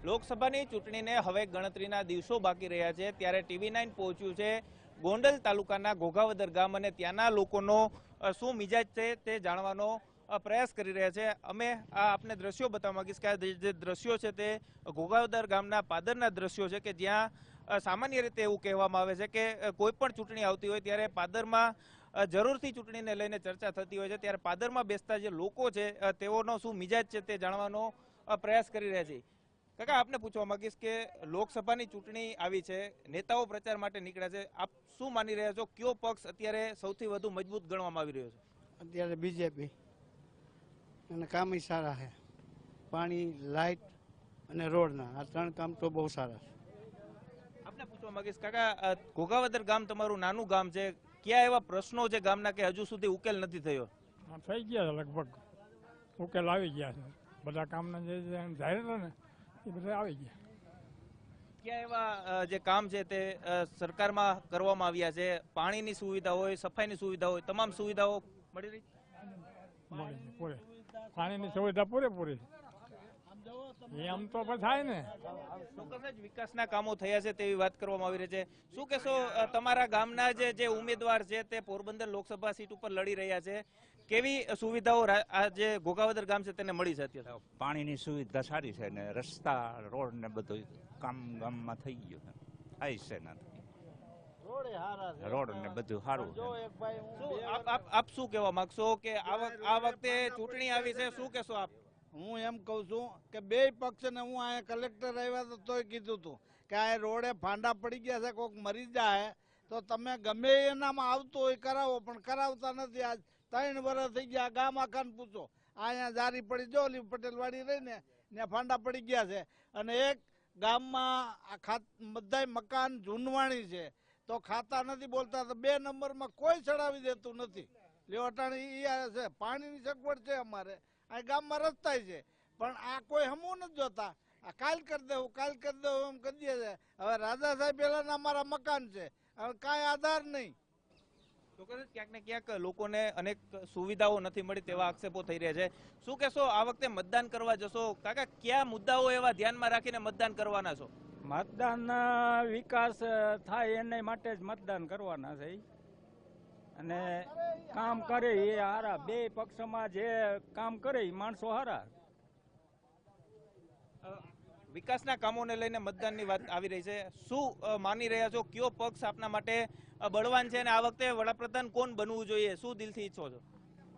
લોકસભાની ચૂંટણીને હવે ગણતરીના દિવસો બાકી રહ્યા છે ત્યારે TV9 પહોંચ્યું છે ગોંડલ તાલુકાના ઘોઘાવદર ગામ અને ત્યાંના લોકોનો શું મિજાજ છે તે જાણવાનો પ્રયાસ કરી રહ્યા છે। અમે આપને દ્રશ્યો બતાવવા માંગીશ કે જે દ્રશ્યો છે તે ઘોઘાવદર ગામના પાદરના દ્રશ્યો છે કે જ્યાં સામાન્ય રીતે એવું કહેવામાં આવે છે કે કોઈ પણ ચૂંટણી આવતી હોય ત્યારે પાદરમાં જરૂરથી ચૂંટણીને લઈને ચર્ચા થતી હોય છે ત્યારે પાદરમાં બેસતા જે લોકો છે તેઓનો શું મિજાજ છે તે જાણવાનો પ્રયાસ કરી રહ્યા છે। કાકા આપને પૂછવા માંગીશ કે લોકસભાની ચૂંટણી આવી છે, નેતાઓ પ્રચાર માટે નીકળ્યા છે, આપ શું માની રહ્યા છો કયો પક્ષ અત્યારે સૌથી વધુ મજબૂત ગણવામાં આવી રહ્યો છે? અત્યારે બીજેપી અને કામ સારા છે, પાણી, લાઇટ અને રોડના આ ત્રણ કામ તો બહુ સારા છે। આપને પૂછવા માંગીશ કાકા, ઘોઘાવદર ગામ તમારું નાનું ગામ છે, ક્યાં એવા પ્રશ્નો છે ગામના કે હજુ સુધી ઉકેલ નથી થયો? થઈ ગયા લગભગ ઉકેલ આવી ગયા છે, બધા કામના જે જાહેર ને એ બધા આવી ગયા। ક્યાં એવા જે કામ છે તે સરકારમાં કરવામાં આવ્યા છે? પાણીની સુવિધા હોય, સફાઈની સુવિધા હોય, તમામ સુવિધાઓ મળી રહી? પૂરે પાણીની સુવિધા પૂરેપૂરી એમ તો થાય ને, ચોક્કસ જ વિકાસના કામો થયા છે તેવી વાત કરવામાં આવી રહી છે। શું કહેશો, તમારા ગામના જે ઉમેદવાર છે તે પોરબંદર લોકસભા સીટ ઉપર લડી રહ્યા છે, કેવી સુવિધાઓ આ જે ઘોઘાવદર ગામ છે તેને મળી છે અત્યારે? પાણીની સુવિધા સારી છે ને રસ્તા, રોડ ને બધું કામ ગામમાં થઈ ગયું છે, થાય છે ને રોડ ને બધું સારું છે। આપ શું કહેવા માંગશો કે આ વખતે ચૂંટણી આવી છે, શું કહેશો આપ? હું એમ કહું છું કે બે પક્ષને હું અહીંયા કલેક્ટર આવ્યા તો તોય કીધું હતું કે આ રોડે ફાંડા પડી ગયા છે, કોઈક મરી જાય તો તમે ગમે એનામાં આવતું હોય કરાવો, પણ કરાવતા નથી। આજ 3 વર્ષ થઈ ગયા, ગામ આખાને પૂછો, અહીંયા જારી પડી જો ઓલી પટેલવાડી રહીને ત્યાં ફાંડા પડી ગયા છે અને એક ગામમાં બધાય મકાન જૂનવાણી છે તો ખાતા નથી બોલતા, તો 2 નંબરમાં કોઈ ચડાવી દેતું નથી। લેવટાણી એ છે, પાણીની સગવડ છે અમારે, આ ગામમાં રસ્તા છે, પણ આ કોઈ હમું નથી જોતા। આ કાલ કરી દેવું એમ કરી દે છે। હવે રાજા સાહેબ પેલાના અમારા મકાન છે, હવે કાંઈ આધાર નહીં। ચોક્કસ ક્યાંક ને ક્યાંક લોકોને અનેક સુવિધાઓ નથી મળી તેવા આક્ષેપો થઈ રહ્યા છે। શું કહેશો, આ વખતે મતદાન કરવા જશો કાકા, કયા મુદ્દાઓ એવા ધ્યાનમાં રાખીને મતદાન કરવાના છો? મતદાન વિકાસ થાય એને માટે જ મતદાન કરવાના છે અને કામ કરે એ હારા, બે પક્ષમાં જે કામ કરે એ માણસો હારા। વિકાસના કામોને લઈને મતદાનની વાત આવી રહી છે, શું માની રહ્યા છો કયો પક્ષ આપના માટે બળવાન છે અને આ વખતે વડાપ્રધાન કોણ બનવું જોઈએ, શું દિલથી ઈચ્છો છો?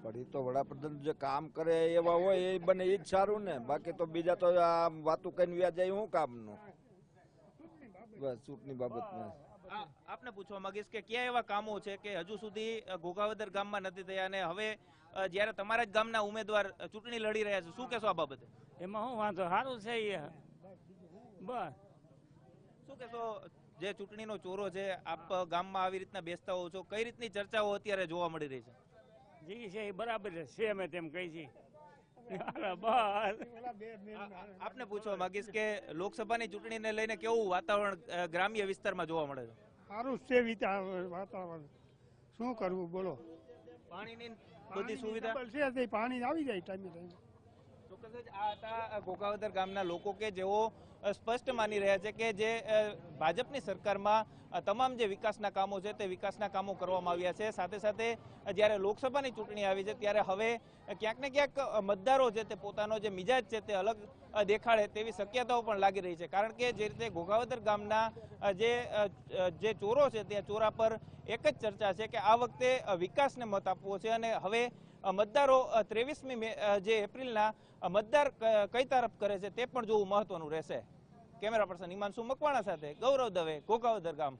પણ એ તો વડાપ્રધાન જે કામ કરે એવા હોય એ બને એ જ સારું ને, બાકી તો બીજા તો આ વાતું કઈ વ્યાજ જાય શું કામનું? બસ ચૂંટણી બાબતમાં આપને પૂછવા માંગીશ કે ક્યાં એવા કામો છે કે હજુ સુધી ઘોઘાવદર ગામમાં નથી થયા અને હવે જ્યારે તમારા જ ગામના ઉમેદવાર ચૂંટણી લડી રહ્યા છે, શું કહેશો આ બાબતે? એમાં શું વાંધો, સારું છે બસ। શું કહેશો, જે ચૂંટણીનો ચોરો છે, આપ ગામમાં આવી રીતના બેસતા હો છો, કઈ રીતની ચર્ચાઓ અત્યારે જોવા મળી રહી છે? જી છે એ બરાબર છે, અમે તેમ કહી છીએ। આપને પૂછવા માંગીશ કે લોકસભાની ચૂંટણીને લઈને કેવું વાતાવરણ ગ્રામ્ય વિસ્તારમાં જોવા મળે છે? સારું છે વાતાવરણ, શું કરવું બોલો? પાણીની બધી સુવિધા છે, પાણી આવી જાય ટાઈમે। ચોક્કસ જ આ હતા ઘોઘાવદર ગામના લોકો કે જેઓ સ્પષ્ટ માની રહ્યા છે કે જે ભાજપની સરકારમાં તમામ જે વિકાસના કામો છે તે વિકાસના કામો કરવામાં આવ્યા છે। સાથે સાથે જ્યારે લોકસભાની ચૂંટણી આવી છે ત્યારે હવે ક્યાંક ને ક્યાંક મતદારો છે તે પોતાનો જે મિજાજ છે તે અલગ દેખાડે તેવી શક્યતાઓ પણ લાગી રહી છે, કારણ કે જે રીતે ઘોઘાવદર ગામના જે ચોરો છે તે ચોરા પર એક જ ચર્ચા છે કે આ વખતે વિકાસને મત આપવો છે અને હવે મતદારો 23મી જે એપ્રિલના મતદાર કઈ તરફ કરે છે તે પણ જોવું મહત્વનું રહેશે। કેમેરા પર્સન હિમાંશુ મકવાણા સાથે ગૌરવ દવે, ઘોઘાવદર ગામ।